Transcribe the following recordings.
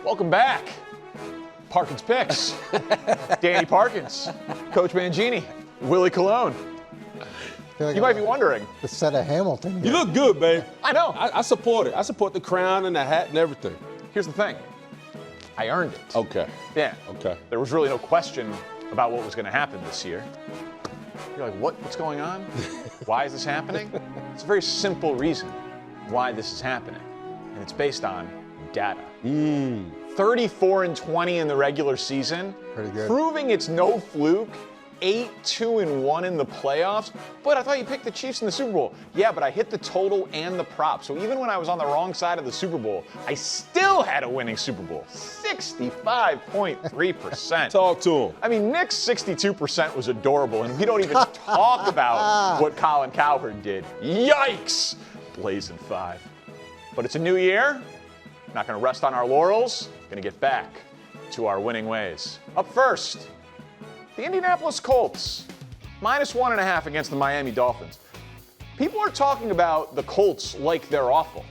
Welcome back. Parkins Picks. Danny Parkins, Coach Mangini, Willie Colon. Like you might be wondering. The set of Hamilton here. You look good, babe. I know. I support it. I support the crown and the hat and everything. Here's the thing. I earned it. Okay. Yeah. Okay. There was really no question about what was going to happen this year. You're like, what's going on? Why is this happening? It's a very simple reason why this is happening. And it's based on data. 34-20 in the regular season. Pretty good. Proving it's no fluke. 8-2-1 in the playoffs. But I thought you picked the Chiefs in the Super Bowl. Yeah, but I hit the total and the prop. So even when I was on the wrong side of the Super Bowl, I still had a winning Super Bowl. 65.3%. Talk to him. I mean, Nick's 62% was adorable, and we don't even talk about what Colin Cowherd did. Yikes! Blazing 5. But it's a new year. Not going to rest on our laurels. Going to get back to our winning ways. Up first, the Indianapolis Colts, -1.5 against the Miami Dolphins. People are talking about the Colts like they're awful.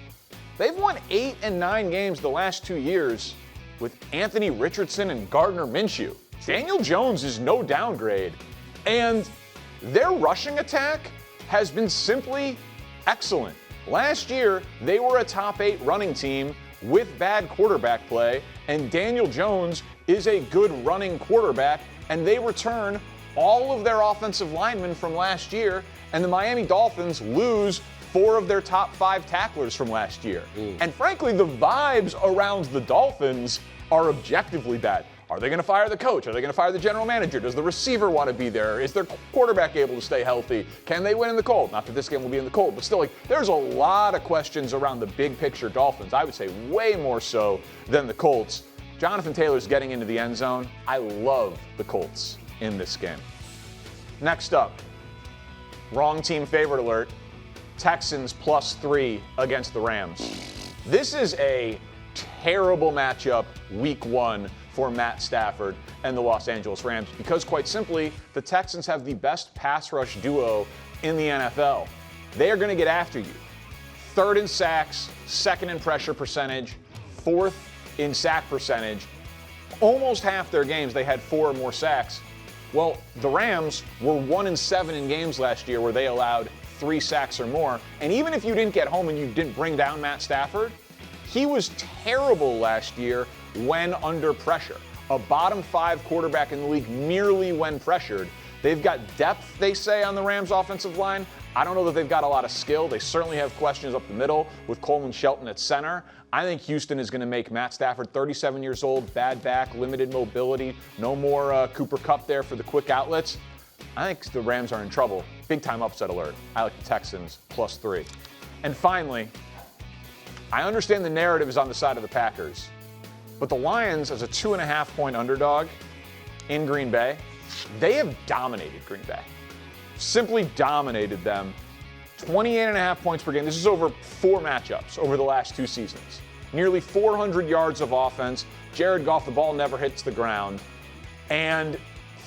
They've won 8 and 9 games the last 2 years with Anthony Richardson and Gardner Minshew. Daniel Jones is no downgrade. And their rushing attack has been simply excellent. Last year, they were a top 8 running team with bad quarterback play, and Daniel Jones is a good running quarterback, and they return all of their offensive linemen from last year, and the Miami Dolphins lose 4 of their top 5 tacklers from last year. And frankly, the vibes around the Dolphins are objectively bad. Are they going to fire the coach? Are they going to fire the general manager? Does the receiver want to be there? Is their quarterback able to stay healthy? Can they win in the cold? Not that this game will be in the cold, but still, there's a lot of questions around the big picture Dolphins. I would say way more so than the Colts. Jonathan Taylor's getting into the end zone. I love the Colts in this game. Next up, wrong team favorite alert. Texans +3 against the Rams. This is a terrible matchup week 1 for Matt Stafford and the Los Angeles Rams because, quite simply, the Texans have the best pass rush duo in the NFL. They are going to get after you. 3rd in sacks, 2nd in pressure percentage, 4th in sack percentage. Almost half their games, they had 4 or more sacks. Well, the Rams were 1-7 in games last year where they allowed 3 sacks or more. And even if you didn't get home and you didn't bring down Matt Stafford, he was terrible last year when under pressure. A bottom 5 quarterback in the league merely when pressured. They've got depth, they say, on the Rams offensive line. I don't know that they've got a lot of skill. They certainly have questions up the middle with Coleman Shelton at center. I think Houston is going to make Matt Stafford 37 years old, bad back, limited mobility, no more Cooper Kupp there for the quick outlets. I think the Rams are in trouble. Big time upset alert. I like the Texans +3. And finally, I understand the narrative is on the side of the Packers, but the Lions, as a 2.5-point underdog in Green Bay, they have dominated Green Bay. Simply dominated them. 28.5 points per game. This is over 4 matchups over the last 2 seasons. Nearly 400 yards of offense. Jared Goff, the ball never hits the ground. And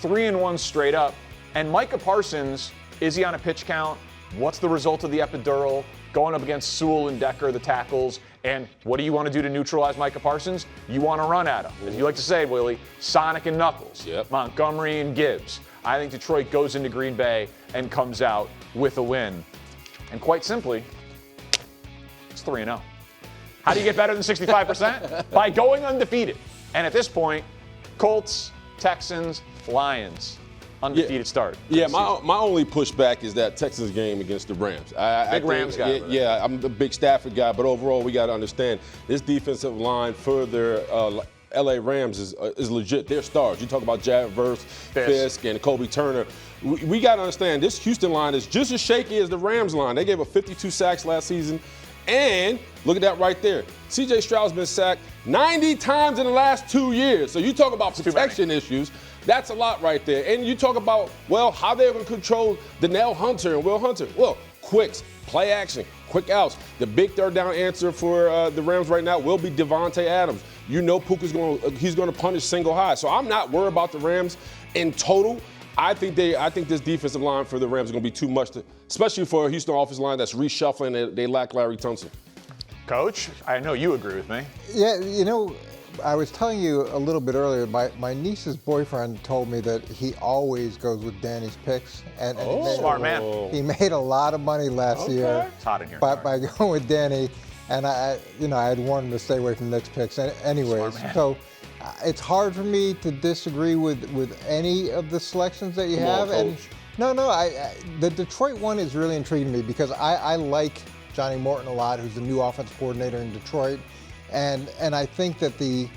3-1 straight up. And Micah Parsons, is he on a pitch count? What's the result of the epidural? Going up against Sewell and Decker, the tackles. And what do you want to do to neutralize Micah Parsons? You want to run at him. As you like to say, Willie, Sonic and Knuckles. Yep. Montgomery and Gibbs. I think Detroit goes into Green Bay and comes out with a win. And quite simply, it's 3-0. How do you get better than 65%? By going undefeated. And at this point, Colts, Texans, Lions, undefeated start. Yeah, my only pushback is that Texans game against the Rams. Big Rams guy. Yeah, I'm the big Stafford guy, but overall we got to understand this defensive line for the LA Rams is legit. They're stars. You talk about Jared Verse, Fisk, and Kobe Turner. We got to understand this Houston line is just as shaky as the Rams line. They gave up 52 sacks last season. And look at that right there. C.J. Stroud's been sacked 90 times in the last 2 years. So you talk about protection issues. That's a lot right there. And you talk about, well, how they're going to control Danielle Hunter and Will Hunter. Well, quicks, play action, quick outs. The big third down answer for the Rams right now will be Devontae Adams. You know Puka's he's going to punish single high. So I'm not worried about the Rams in total. I think this defensive line for the Rams is going to be too much, especially for a Houston offensive line that's reshuffling. They lack Larry Tunsil. Coach, I know you agree with me. Yeah, you know, I was telling you a little bit earlier, my niece's boyfriend told me that he always goes with Danny's picks. And Smart man. He made a lot of money last year It's hot in here. by going with Danny. And I had warned him to stay away from Nick's picks anyways. So it's hard for me to disagree with any of the selections that you have. And no, the Detroit one is really intriguing me because I like Johnny Morton a lot, who's the new offensive coordinator in Detroit. And I think that the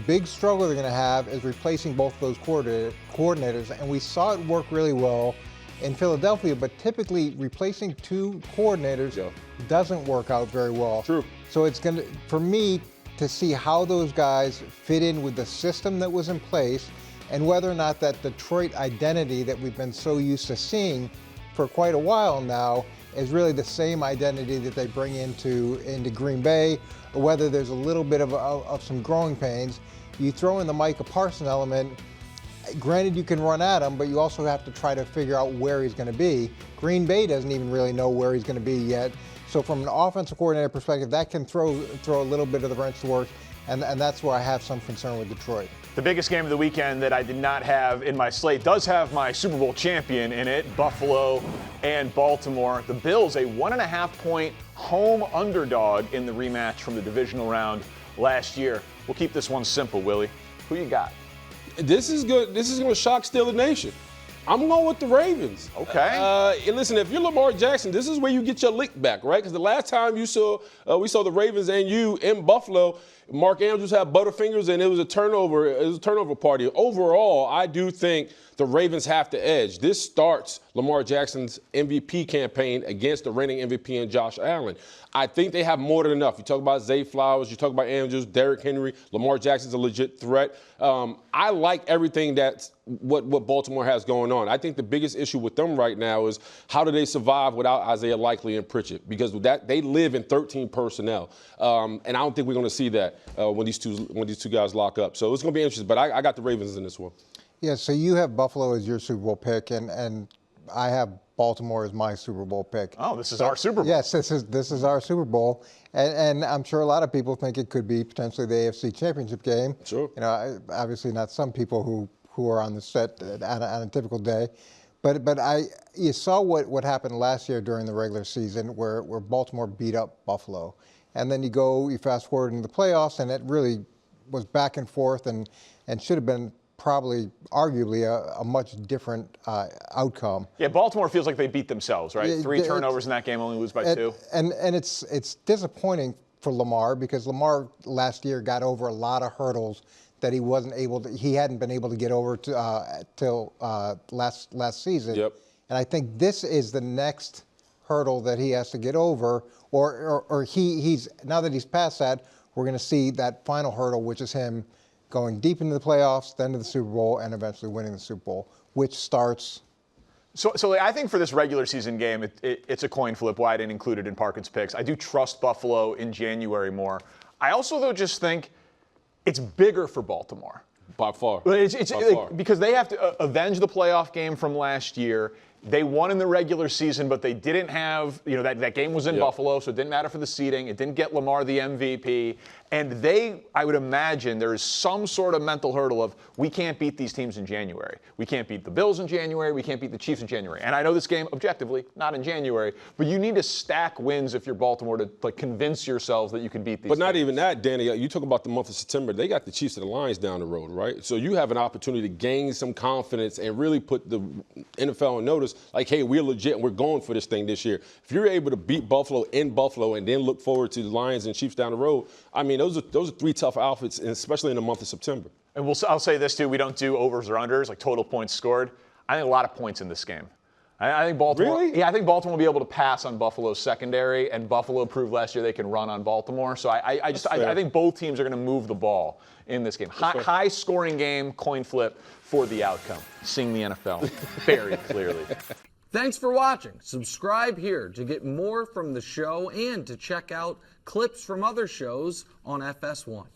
big struggle they're going to have is replacing both those coordinators. And we saw it work really well in Philadelphia, but typically replacing two coordinators doesn't work out very well. True. So it's going to, for me, to see how those guys fit in with the system that was in place and whether or not that Detroit identity that we've been so used to seeing for quite a while now is really the same identity that they bring into Green Bay, or whether there's a little bit of some growing pains. You throw in the Micah Parsons element, granted you can run at him, but you also have to try to figure out where he's going to be. Green Bay doesn't even really know where he's going to be yet. So from an offensive coordinator perspective, that can throw a little bit of the wrench to work, and that's where I have some concern with Detroit. The biggest game of the weekend that I did not have in my slate does have my Super Bowl champion in it, Buffalo and Baltimore. The Bills, a 1.5-point home underdog in the rematch from the divisional round last year. We'll keep this one simple, Willie. Who you got? This is good. This is going to shock still the nation. I'm going with the Ravens. Okay. And listen, if you're Lamar Jackson, this is where you get your lick back, right? Because the last time we saw the Ravens and you in Buffalo, Mark Andrews had Butterfingers, and it was a turnover. It was a turnover party. Overall, I do think the Ravens have to edge. This starts Lamar Jackson's MVP campaign against the reigning MVP and Josh Allen. I think they have more than enough. You talk about Zay Flowers, you talk about Andrews, Derrick Henry, Lamar Jackson's a legit threat. I like everything that's what Baltimore has going on. I think the biggest issue with them right now is how do they survive without Isaiah Likely and Pritchett? Because that they live in 13 personnel, and I don't think we're going to see that when these two guys lock up. So it's going to be interesting. But I got the Ravens in this one. Yeah. So you have Buffalo as your Super Bowl pick, and I have Baltimore as my Super Bowl pick. Oh, this is our Super Bowl. Yes, this is our Super Bowl, and I'm sure a lot of people think it could be potentially the AFC Championship game. Sure. You know, obviously not some people who are on the set on a typical day, but you saw what happened last year during the regular season where Baltimore beat up Buffalo, and then you fast forward into the playoffs, and it really was back and forth and should have been probably arguably a much different outcome. Yeah, Baltimore feels like they beat themselves, right? 3 turnovers in that game, only lose by 2. And it's disappointing for Lamar because Lamar last year got over a lot of hurdles that he hadn't been able to get over till last season. Yep. And I think this is the next hurdle that he has to get over, or he's now that he's past that, we're going to see that final hurdle, which is him going deep into the playoffs, then to the Super Bowl, and eventually winning the Super Bowl, which starts. So I think for this regular season game, it's a coin flip why I didn't include it in Parkins' picks. I do trust Buffalo in January more. I also, though, just think it's bigger for Baltimore. By far. Because they have to avenge the playoff game from last year. They won in the regular season, but they didn't have, that game was in Buffalo, so it didn't matter for the seeding. It didn't get Lamar the MVP. And I would imagine there is some sort of mental hurdle of, we can't beat these teams in January. We can't beat the Bills in January. We can't beat the Chiefs in January. And I know this game, objectively, not in January, but you need to stack wins if you're Baltimore to convince yourselves that you can beat these But not teams. even that, Danny. You talk about the month of September. They got the Chiefs and the Lions down the road, right? So you have an opportunity to gain some confidence and really put the NFL on notice, like, hey, we're legit and we're going for this thing this year. If you're able to beat Buffalo in Buffalo and then look forward to the Lions and Chiefs down the road, I mean, those are 3 tough outfits, especially in the month of September. And I'll say this, too. We don't do overs or unders, like total points scored. I think a lot of points in this game. I think Baltimore. Really? Yeah, I think Baltimore will be able to pass on Buffalo's secondary, and Buffalo proved last year they can run on Baltimore. So I think both teams are going to move the ball in this game. High scoring game, coin flip for the outcome. Seeing the NFL very clearly. Thanks for watching. Subscribe here to get more from the show and to check out clips from other shows on FS1.